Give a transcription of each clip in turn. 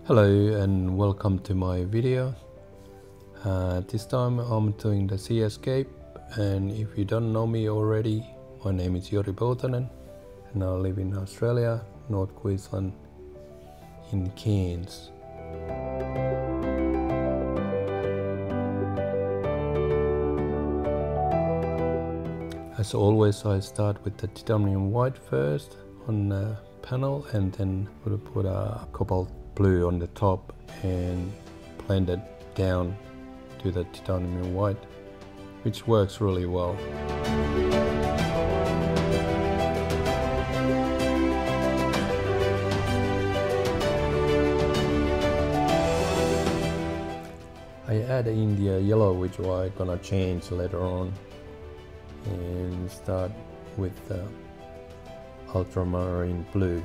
Hello and welcome to my video. This time I'm doing the sea escape, and if you don't know me already, my name is Jori Poutanen and I live in Australia, North Queensland in Cairns. As always, I start with the titanium white first on the panel, and then put a cobalt blue on the top and blend it down to the titanium white, which works really well. I add in the yellow, which I'm gonna change later on, and start with the ultramarine blue.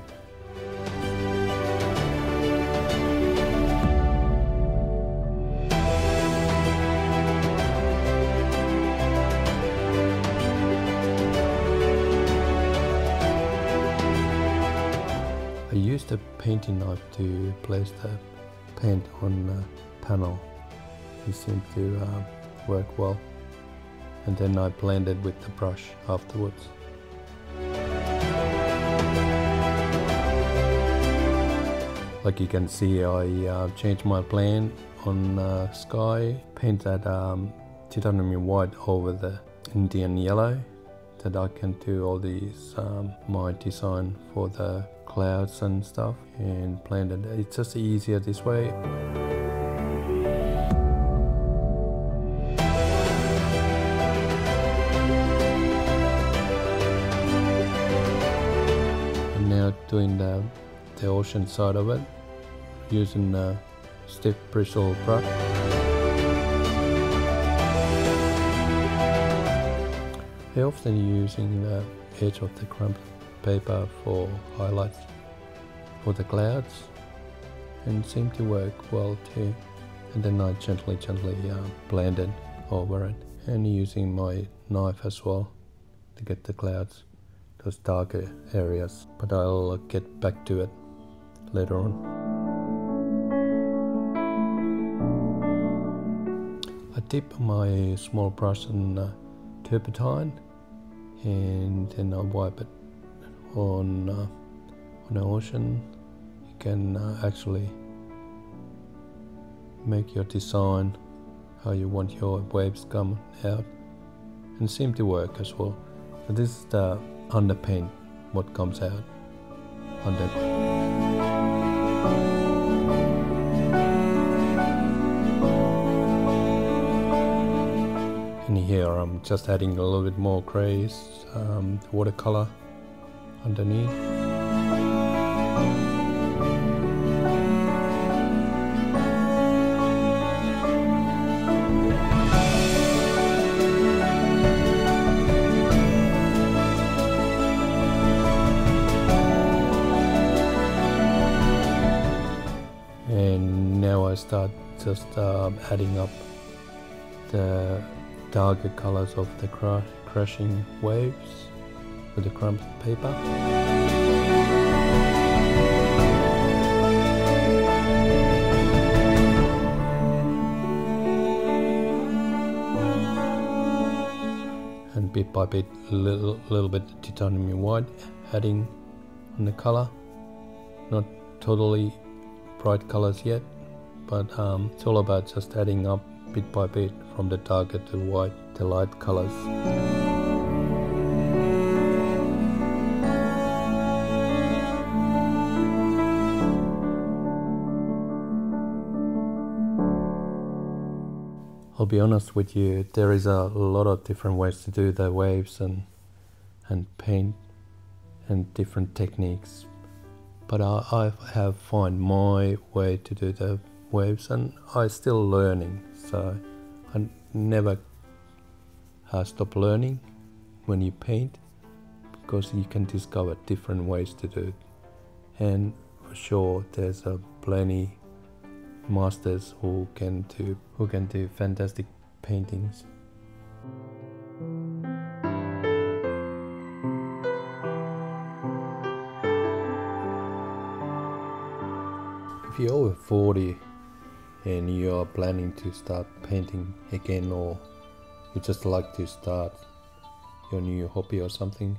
I used a painting knife to place the paint on the panel. It seemed to work well, and then I blended with the brush afterwards. Like you can see, I changed my plan on sky, paint that titanium white over the Indian yellow, that I can do all these my design for the clouds and stuff, and blend it. It's just easier this way. I'm now doing the ocean side of it using a stiff bristle brush. I often using the edge of the crumpled paper for highlights for the clouds, and seem to work well too. And then I gently blend it over it, and using my knife as well to get the clouds, those darker areas, but I'll get back to it later on. I dip my small brush in turpentine, and then I wipe it on the ocean. You can actually make your design how you want your waves come out, and seem to work as well. So this is the underpaint, what comes out under. And here I'm just adding a little bit more grays, watercolor underneath. And now I start just adding up the darker colors of the crashing waves with the crumpled paper. And bit by bit, little bit of titanium white adding on the color. Not totally bright colors yet, but it's all about just adding up bit by bit from the darker to white, the light colors. I'll be honest with you, there is a lot of different ways to do the waves and paint, and different techniques, but I have found my way to do the waves, and I still learning, so I never stop learning when you paint, because you can discover different ways to do it. And for sure there's plenty masters who can do fantastic paintings. If you're over 40 and you are planning to start painting again, or you just like to start your new hobby or something,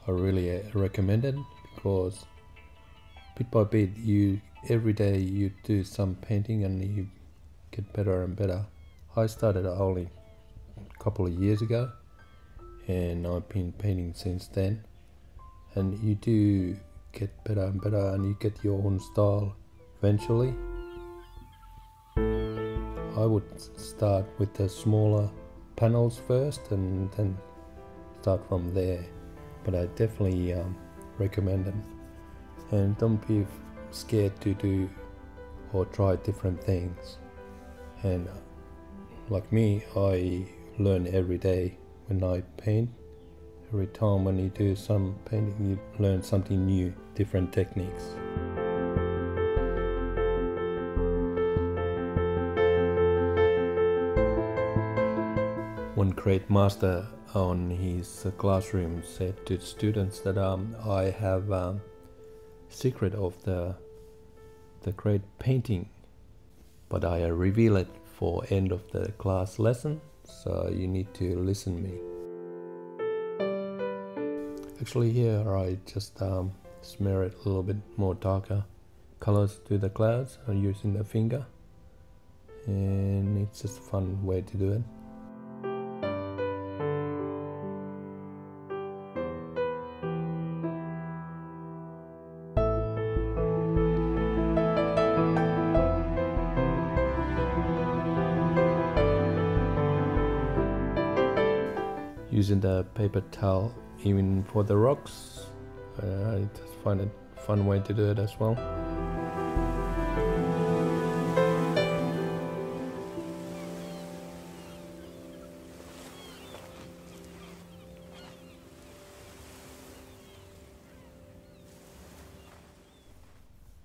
I really recommend it, because bit by bit every day you do some painting and you get better and better. I started only a couple of years ago and I've been painting since then, and you do get better and better and you get your own style eventually. I would start with the smaller panels first and then start from there, but I definitely recommend them. And don't be scared to do or try different things. And like me, I learn every day when I paint. Every time when you do some painting, you learn something new, different techniques. One great master on his classroom said to students that I have secret of the great painting, but I reveal it for end of the class lesson, so you need to listen me. Actually here I just smear it a little bit more darker colors to the clouds using the finger, and it's just a fun way to do it. Using the paper towel even for the rocks, I just find it a fun way to do it as well.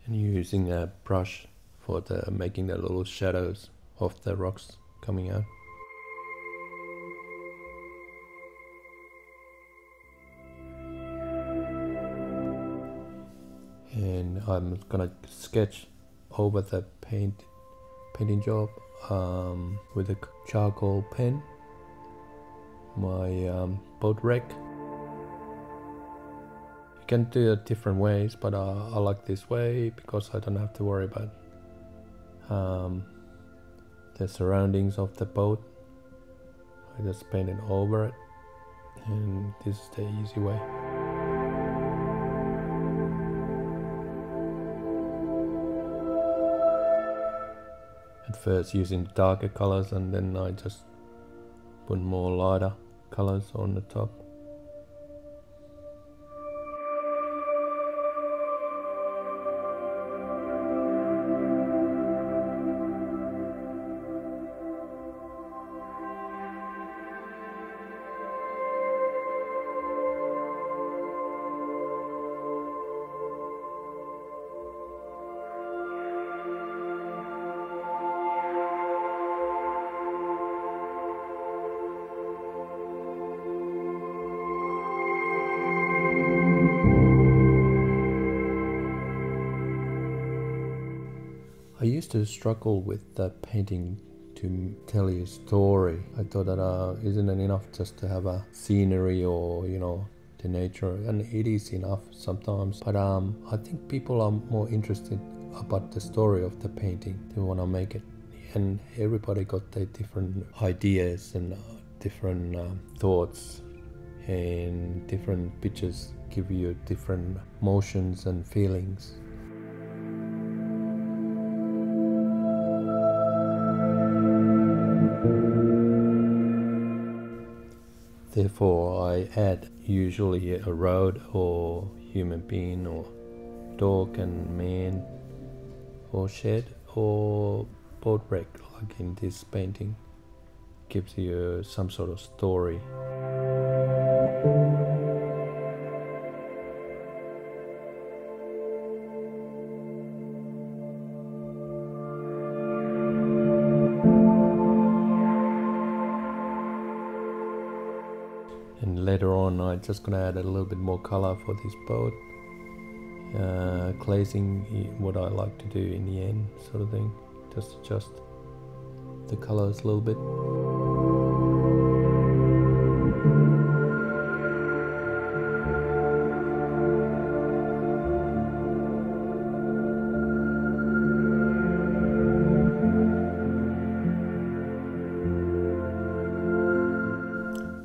And using a brush for making the little shadows of the rocks coming out. And I'm gonna sketch over the painting job with a charcoal pen, my boat wreck. You can do it different ways, but I like this way because I don't have to worry about the surroundings of the boat. I just paint it over it, and this is the easy way. At first using darker colors, and then I just put more lighter colors on the top. I used to struggle with that painting to tell you a story. I thought that isn't it enough just to have a scenery or, you know, the nature, and it is enough sometimes. But I think people are more interested about the story of the painting. They want to make it, and everybody got their different ideas and different thoughts, and different pictures give you different motions and feelings. Therefore, I add usually a road or human being or dog and man or shed or boat wreck, like in this painting. Gives you some sort of story. And later on I'm just gonna add a little bit more color for this boat, glazing what I like to do in the end, sort of thing. Just adjust the colors a little bit.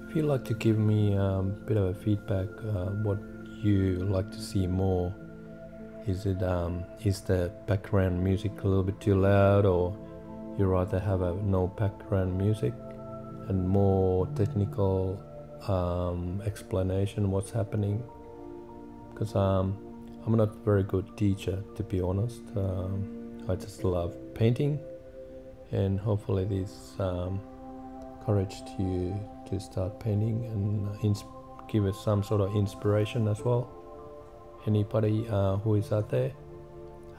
If you'd like to give me a bit of a feedback, what you like to see more, is the background music a little bit too loud, or you rather have no background music and more technical explanation what's happening? Because I'm not a very good teacher, to be honest. I just love painting, and hopefully this encouraged you to start painting and give us some sort of inspiration as well. Anybody who is out there,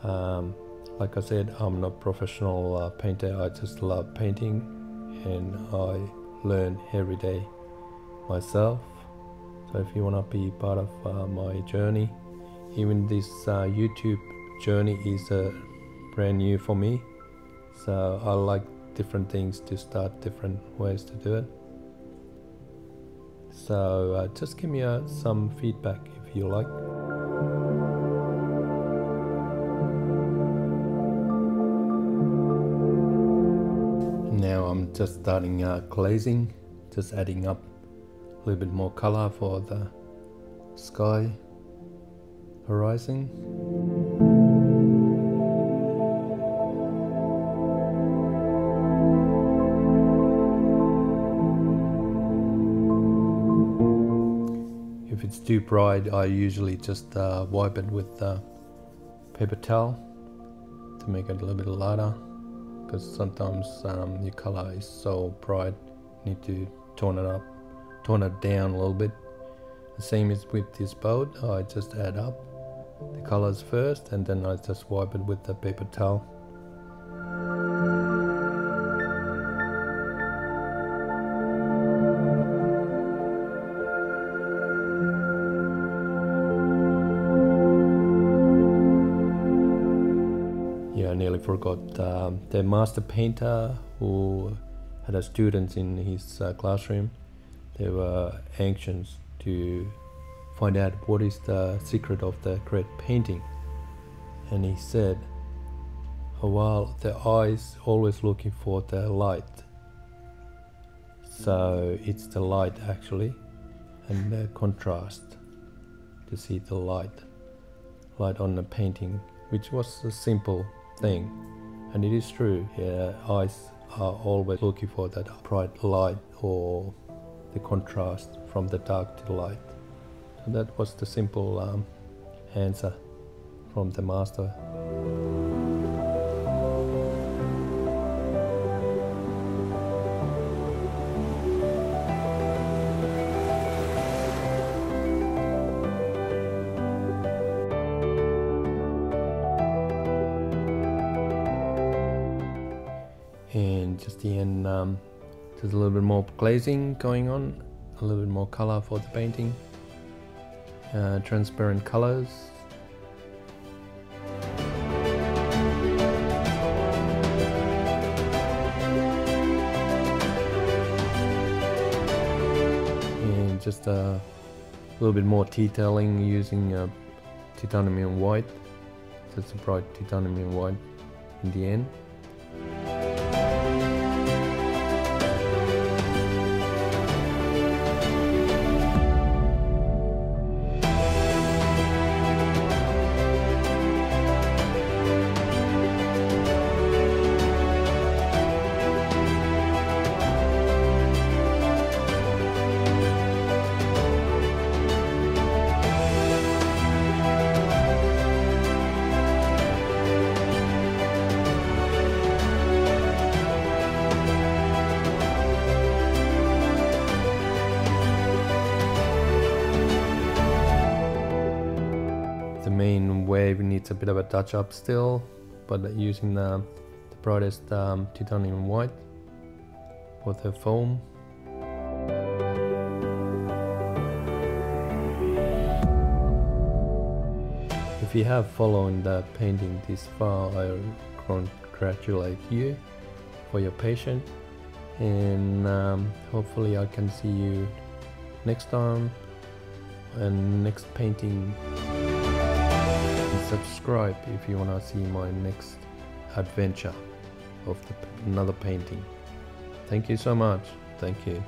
like I said, I'm not a professional painter. I just love painting, and I learn every day myself. So if you want to be part of my journey, even this YouTube journey is brand new for me, so I like different things to start, different ways to do it. So just give me some feedback if you like. Now I'm just starting glazing, just adding up a little bit more color for the sky horizon. If it's too bright, I usually just wipe it with paper towel to make it a little bit lighter, because sometimes your color is so bright, you need to tone it down a little bit. The same is with this boat. I just add up the colors first, and then I just wipe it with the paper towel. Yeah, I nearly forgot. The master painter who had a students in his classroom, they were anxious to find out what is the secret of the great painting. And he said, oh, well, the eyes always looking for the light. So it's the light actually, and the contrast to see the light on the painting, which was a simple thing. And it is true, yeah, eyes are always looking for that bright light or the contrast from the dark to light. So that was the simple answer from the master. And just the end, there's a little bit more glazing going on, a little bit more color for the painting, transparent colors. And just a little bit more detailing using titanium white, just a bright titanium white in the end. The main wave needs a bit of a touch up still, but using the brightest titanium white for the foam. The If you have followed the painting this far, I congratulate you for your patience, and hopefully I can see you next time and next painting. And subscribe if you want to see my next adventure of another painting. Thank you so much. Thank you.